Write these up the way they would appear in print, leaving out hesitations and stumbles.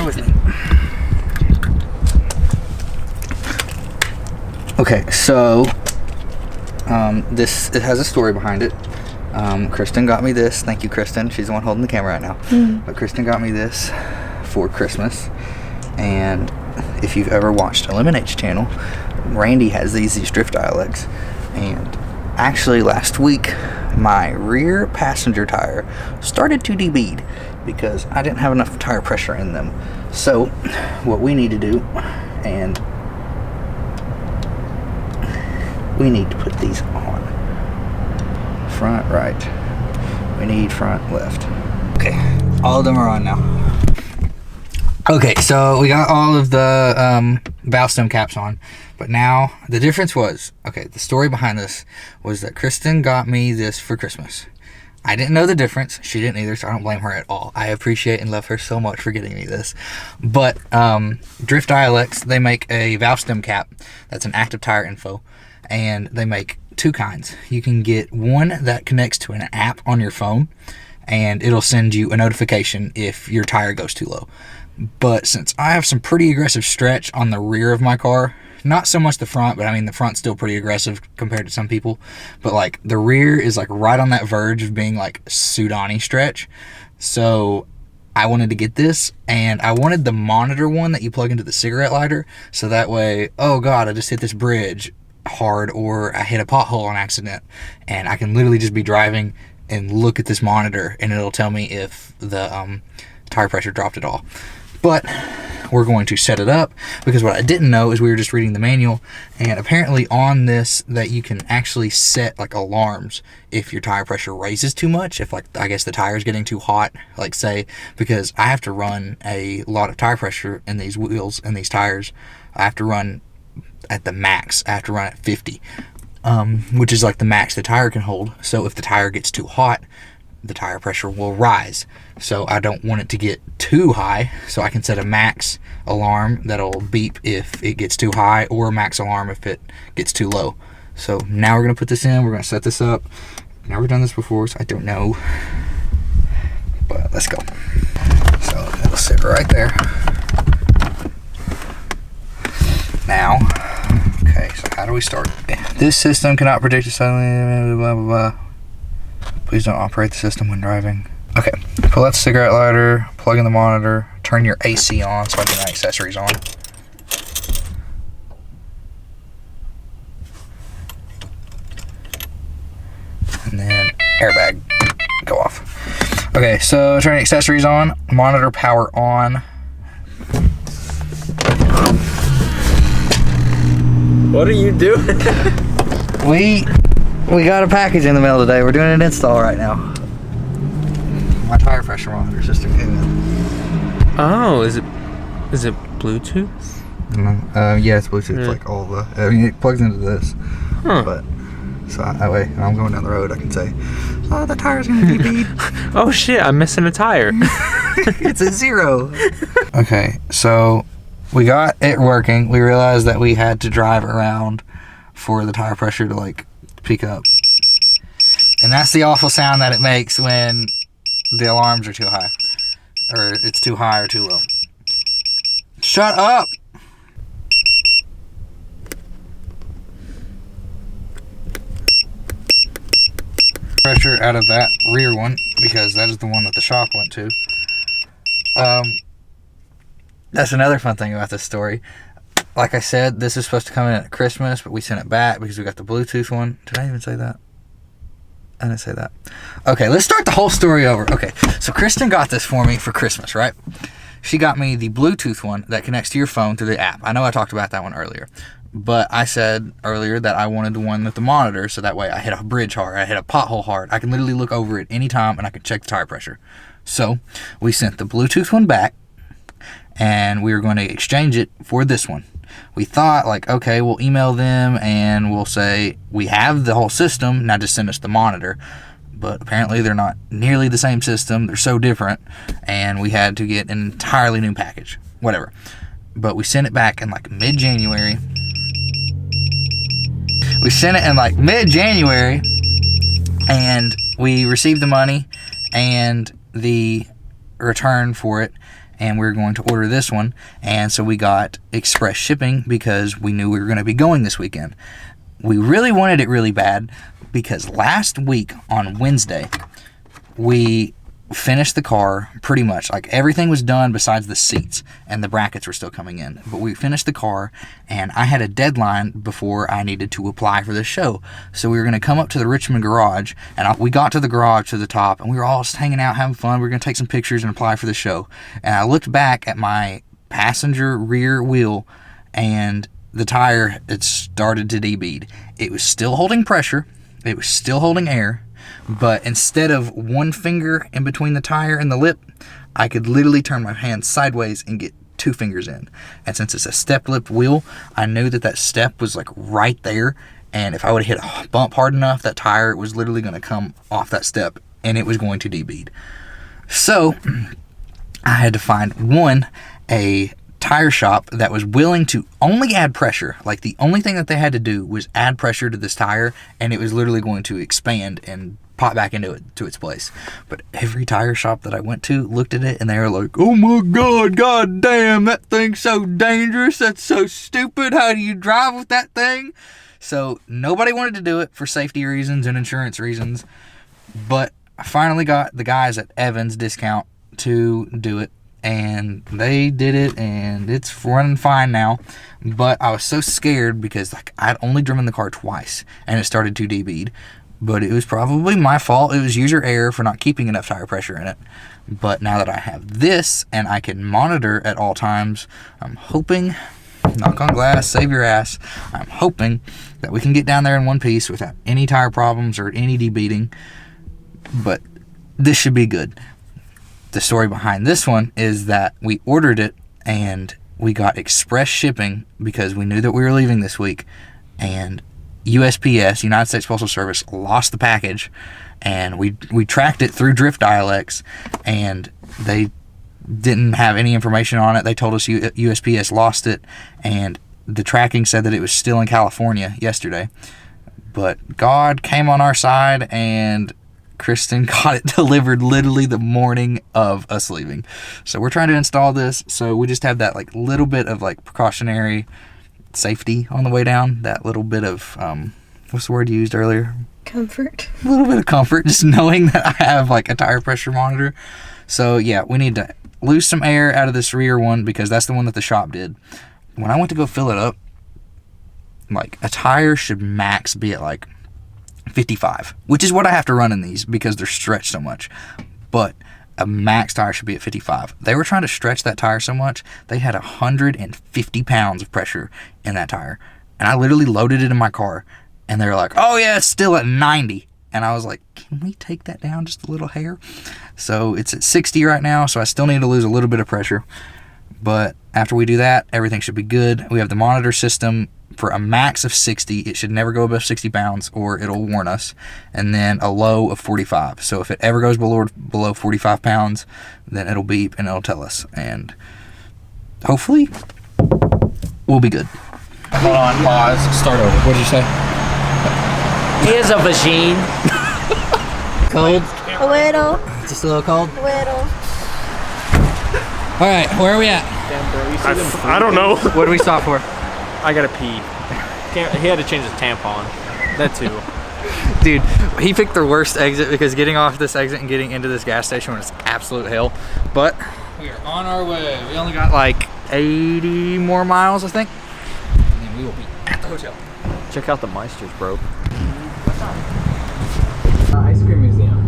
Bear with me. Okay, so it has a story behind it. Kristen got me this. Thank you, Kristen. She's the one holding the camera right now. But Kristen got me this for Christmas. And if you've ever watched Eliminate's channel, Randy has these drift dialects. And actually last week, my rear passenger tire started to debead because I didn't have enough tire pressure in them. So what we need to do, and we need to put these on. Front, right. We need front, left. Okay, all of them are on now. Okay, so we got all of the valve stem caps on, but now the difference was, okay, the story behind this was that Kristen got me this for Christmas. I didn't know the difference. She didn't either, so I don't blame her at all. I appreciate and love her so much for getting me this. But Drift Dialects, they make a valve stem cap that's an active tire info, and they make two kinds. You can get one that connects to an app on your phone, and it'll send you a notification if your tire goes too low. But since I have some pretty aggressive stretch on the rear of my car, not so much the front, but I mean the front's still pretty aggressive compared to some people, but like the rear is like right on that verge of being like Sudani stretch. So I wanted to get this, and I wanted the monitor one that you plug into the cigarette lighter, so that way, oh god, I just hit this bridge hard, or I hit a pothole on accident, and I can literally just be driving and look at this monitor and it'll tell me if the tire pressure dropped at all. But we're going to set it up, because what I didn't know is we were just reading the manual, and apparently on this that you can actually set like alarms if your tire pressure raises too much, if like I guess the tire's getting too hot, like say, because I have to run a lot of tire pressure in these wheels and these tires. I have to run at the max. I have to run at 50, which is like the max the tire can hold. So if the tire gets too hot, the tire pressure will rise. So I don't want it to get too high, so I can set a max alarm that'll beep if it gets too high, or a max alarm if it gets too low. So now we're gonna put this in, we're gonna set this up. Never done this before, so I don't know, but let's go. So it'll sit right there. Now, okay, so how do we start? This system cannot predict a suddenly blah blah blah. Please don't operate the system when driving. Okay, pull out the cigarette lighter, plug in the monitor, turn your AC on so I get my accessories on. And then airbag, go off. Okay, so turn the accessories on, monitor power on. What are you doing? We got a package in the mail today. We're doing an install right now. My tire pressure monitor system came in. Oh, is it Bluetooth? Yeah, it's Bluetooth. Yeah. Like all the, I mean, it plugs into this. Huh. But so that way, when I'm going down the road, I can say, "Oh, the tire's gonna be beat." Oh shit, I'm missing a tire. It's a 0. Okay, so we got it working. We realized that we had to drive around for the tire pressure to like pick up, and that's the awful sound that it makes when the alarms are too high, or it's too high or too low. Shut up! Pressure out of that rear one, because that is the one that the shop went to. That's another fun thing about this story. Like I said, this is supposed to come in at Christmas, but we sent it back because we got the Bluetooth one. Did I even say that? I didn't say that. Okay, let's start the whole story over. Okay, so Kristen got this for me for Christmas, right? She got me the Bluetooth one that connects to your phone through the app. I know I talked about that one earlier, but I said earlier that I wanted the one with the monitor, so that way I hit a bridge hard, I hit a pothole hard, I can literally look over it anytime and I can check the tire pressure. So we sent the Bluetooth one back, and we were going to exchange it for this one. We thought, like, okay, we'll email them and we'll say, we have the whole system, now just send us the monitor. But apparently they're not nearly the same system. They're so different, and we had to get an entirely new package. Whatever. But we sent it back in like mid-January. We sent it in like mid-January, and we received the money and the return for it, and we were going to order this one. And so we got express shipping because we knew we were going to be going this weekend. We really wanted it really bad because last week on Wednesday, we finished the car pretty much. Like, everything was done besides the seats, and the brackets were still coming in. But we finished the car, and I had a deadline before I needed to apply for the show. So we were going to come up to the Richmond garage, and we got to the garage to the top, and we were all just hanging out, having fun. We were going to take some pictures and apply for the show. And I looked back at my passenger rear wheel, and the tire had started to debead. It was still holding pressure. It was still holding air. But instead of one finger in between the tire and the lip, I could literally turn my hand sideways and get 2 fingers in. And since it's a step-lipped wheel, I knew that that step was like right there. And if I would have hit a bump hard enough, that tire was literally going to come off that step and it was going to debead. So I had to find a tire shop that was willing to only add pressure. Like, the only thing that they had to do was add pressure to this tire, and it was literally going to expand and pop back into it to its place. But every tire shop that I went to looked at it and they were like, "Oh my god damn, that thing's so dangerous, that's so stupid, how do you drive with that thing?" So nobody wanted to do it for safety reasons and insurance reasons. But I finally got the guys at Evans Discount to do it, and they did it, and it's running fine now. But I was so scared because, like, I'd only driven the car twice and it started to debead. But it was probably my fault. It was user error for not keeping enough tire pressure in it. But now that I have this and I can monitor at all times, I'm hoping, knock on glass, save your ass, I'm hoping that we can get down there in one piece without any tire problems or any debeading. But this should be good. The story behind this one is that we ordered it and we got express shipping because we knew that we were leaving this week, and USPS, United States Postal Service, lost the package, and we tracked it through Drift Dialects, and they didn't have any information on it. They told us USPS lost it, and the tracking said that it was still in California yesterday. But God came on our side, and Kristen got it delivered literally the morning of us leaving. So we're trying to install this, so we just have that like little bit of like precautionary safety on the way down, that little bit of what's the word you used earlier? Comfort. A little bit of comfort, just knowing that I have like a tire pressure monitor. So yeah, we need to lose some air out of this rear one because that's the one that the shop did. When I went to go fill it up, like, a tire should max be at like 55, which is what I have to run in these because they're stretched so much. But a max tire should be at 55. They were trying to stretch that tire so much, they had 150 pounds of pressure in that tire. And I literally loaded it in my car, and they were like, "Oh yeah, it's still at 90. And I was like, "Can we take that down just a little hair?" So it's at 60 right now, so I still need to lose a little bit of pressure. But after we do that, everything should be good. We have the monitor system for a max of 60. It should never go above 60 pounds or it'll warn us. And then a low of 45. So if it ever goes below 45 pounds, then it'll beep and it'll tell us. And hopefully we'll be good. Hold on, pause, start over. What did you say? Here's a machine. Cold? A little. Just a little cold? A little. All right, where are we at? I don't know. What do we stop for? I gotta pee. He had to change his tampon. That too. Dude, he picked the worst exit because getting off this exit and getting into this gas station was absolute hell. But we are on our way. We only got like 80 more miles, I think. And then we will be at the hotel. Check out the Meisters, bro. Ice cream museum.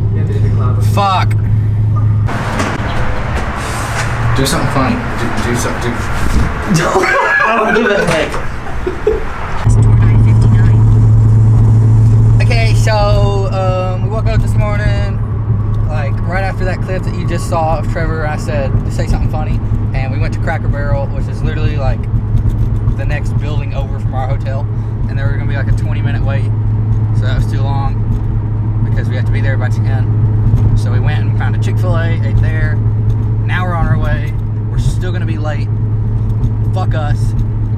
Fuck. Do something funny. Do something. I don't give a heck. Okay, so we woke up this morning, like right after that clip that you just saw of Trevor. I said to say something funny, and we went to Cracker Barrel, which is literally like the next building over from our hotel, and there was gonna be like a 20-minute wait, so that was too long because we had to be there by 10. So we went and found a Chick-fil-A, ate there. Now we're on our way. We're still gonna be late. Fuck us.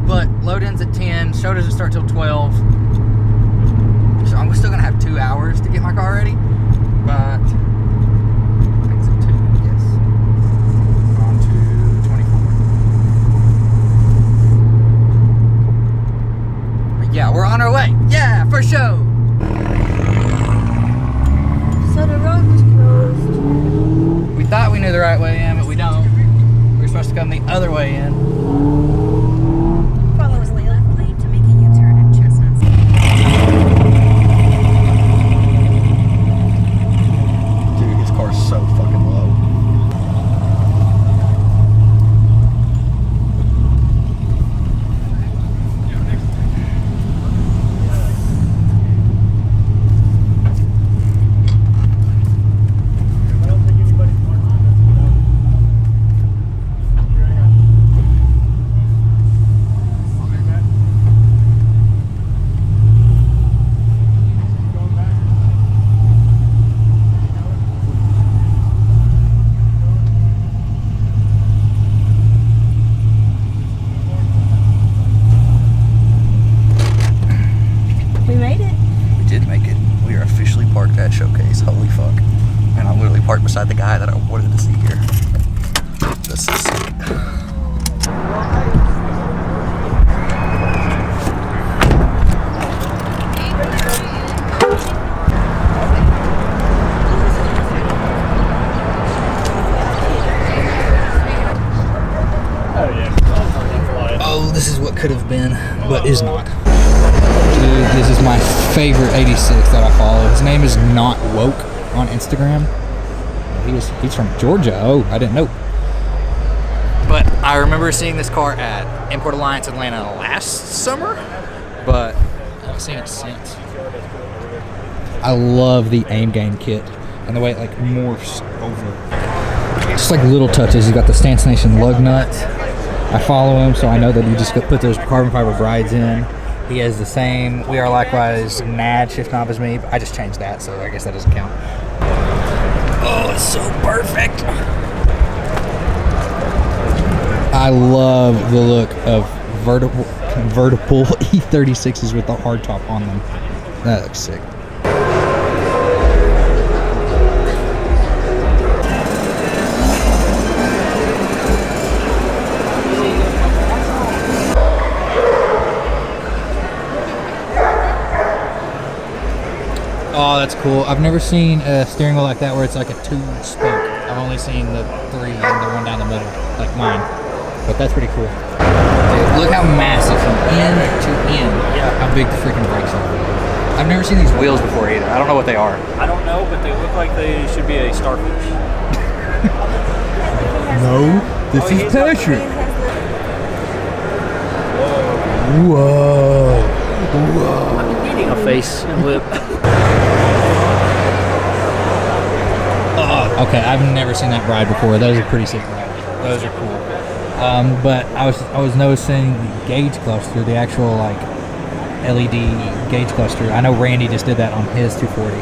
But load-in's at 10. Show doesn't start till 12. So I'm still gonna have 2 hours to get my car ready. But I think it's at 2. Yes. On to knew the right way in, but we don't. We're supposed to come the other way in. Follow the left lane to make a U-turn at Chestnut. Dude, his car's so fucking low. We made it. We did make it. We are officially parked at Showcase. Holy fuck. And I'm literally parked beside the guy that I wanted to see here. That's so sick. Oh, this is what could have been, but is not. Dude, this is my favorite 86 that I follow. His name is Not Woke on Instagram. He's from Georgia. Oh, I didn't know. But I remember seeing this car at Import Alliance Atlanta last summer, but I haven't seen it since. I love the aim game kit and the way it like morphs over. Just like little touches. He's got the Stance Nation lug nuts. I follow him, so I know that he just put those carbon fiber brides in. He has the same We Are Likewise NAD shift knob as me, but I just changed that, so I guess that doesn't count. Oh, it's so perfect. I love the look of vertical E36s with the hardtop on them. That looks sick. Oh, that's cool. I've never seen a steering wheel like that where it's like a 2-spoke. I've only seen the 3 and the one down the middle, like mine. But that's pretty cool. Dude, look how massive from end to end. Yeah. How big the freaking brakes are. I've never seen these wheels before either. I don't know what they are. I don't know, but they look like they should be a starfish. No, this is Patrick. Whoa. Whoa. I'm eating a face and lip. Okay, I've never seen that ride before. Those are pretty sick rides. Those are cool. But I was noticing the gauge cluster, the actual like LED gauge cluster. I know Randy just did that on his 240.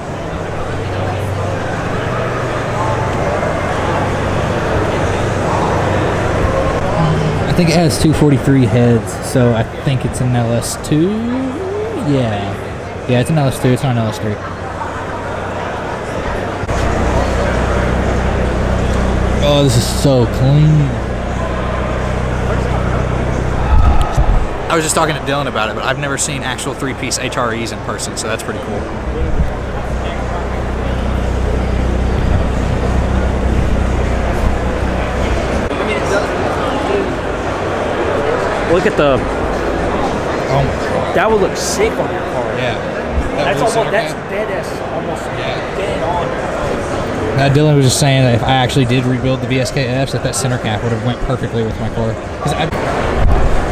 I think it has 243 heads, so I think it's an LS2. Yeah, it's an LS2. It's not an LS3. Oh, this is so clean. I was just talking to Dylan about it, but I've never seen actual 3-piece HREs in person, so that's pretty cool. Look at the. Oh my god. That would look sick on your car. Yeah. That's almost. That's dead as almost dead on. Now Dylan was just saying that if I actually did rebuild the VSKFs, that center cap would have went perfectly with my car.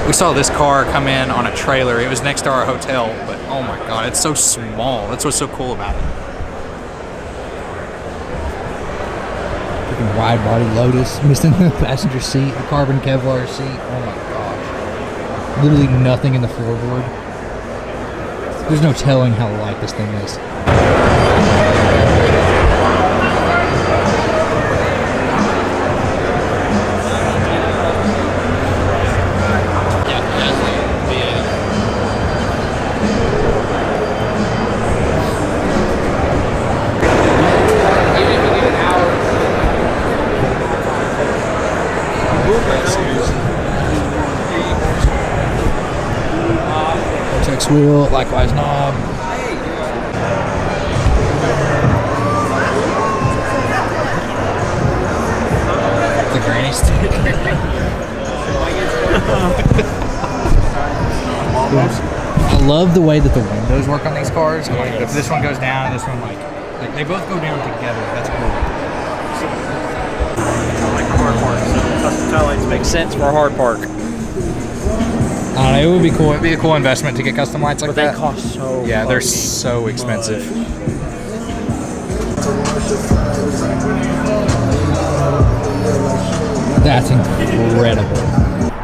We saw this car come in on a trailer. It was next to our hotel, but oh my god, it's so small. That's what's so cool about it. Freaking wide body Lotus, missing the passenger seat, the carbon Kevlar seat. Oh my gosh. Literally nothing in the floorboard. There's no telling how light this thing is. Vortex wheel, likewise knob. love the way that the windows work on these cars. Like if this one goes down and this one like they both go down together. That's cool. Like a hard park, so custom tail lights make sense for a hard park. I don't know, it would be cool. It'd be a cool investment to get custom lights like But that. they cost so Yeah, they're fucking so expensive. That's incredible.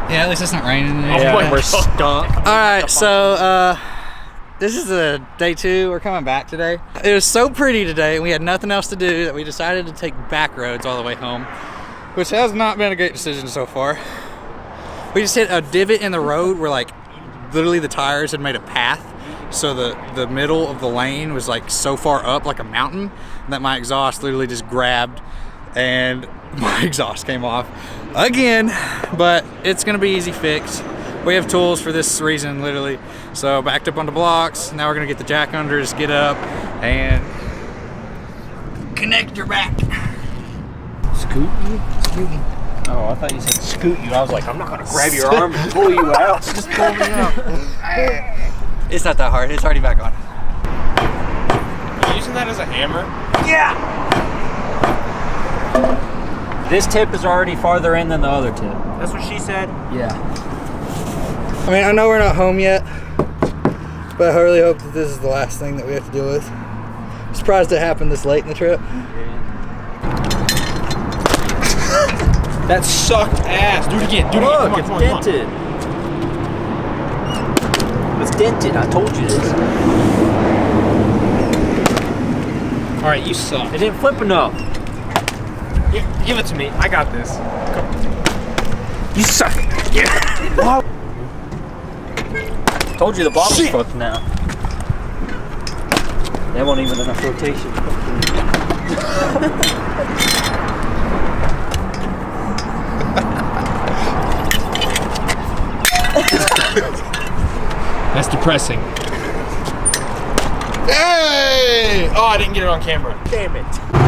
Yeah, at least it's not raining. Yeah, we're skunk. All right, so this is day 2. We're coming back today. It was so pretty today, and we had nothing else to do that we decided to take back roads all the way home, which has not been a great decision so far. We just hit a divot in the road where like literally the tires had made a path, so the middle of the lane was like so far up like a mountain that my exhaust literally just grabbed and my exhaust came off again, but it's gonna be easy fix. We have tools for this reason, literally. So backed up on the blocks. Now we're gonna get the jack unders, get up, and connect your back. Scoot you? Oh, I thought you said scoot you. I was like, I'm not gonna grab your arm and pull you out. Just pull me out. It's not that hard. It's already back on. You using that as a hammer? Yeah. This tip is already farther in than the other tip. That's what she said? Yeah. I mean, I know we're not home yet, but I really hope that this is the last thing that we have to deal with. I'm surprised it happened this late in the trip. That sucked ass. Do it again. Do it again. Look, it's dented. It's dented. I told you this. All right, you suck. It didn't flip enough. Give it to me. I got this. Come. You suck. Yeah. Told you the bottom's fucked now. That won't even enough rotation. That's depressing. Hey! Oh, I didn't get it on camera. Damn it.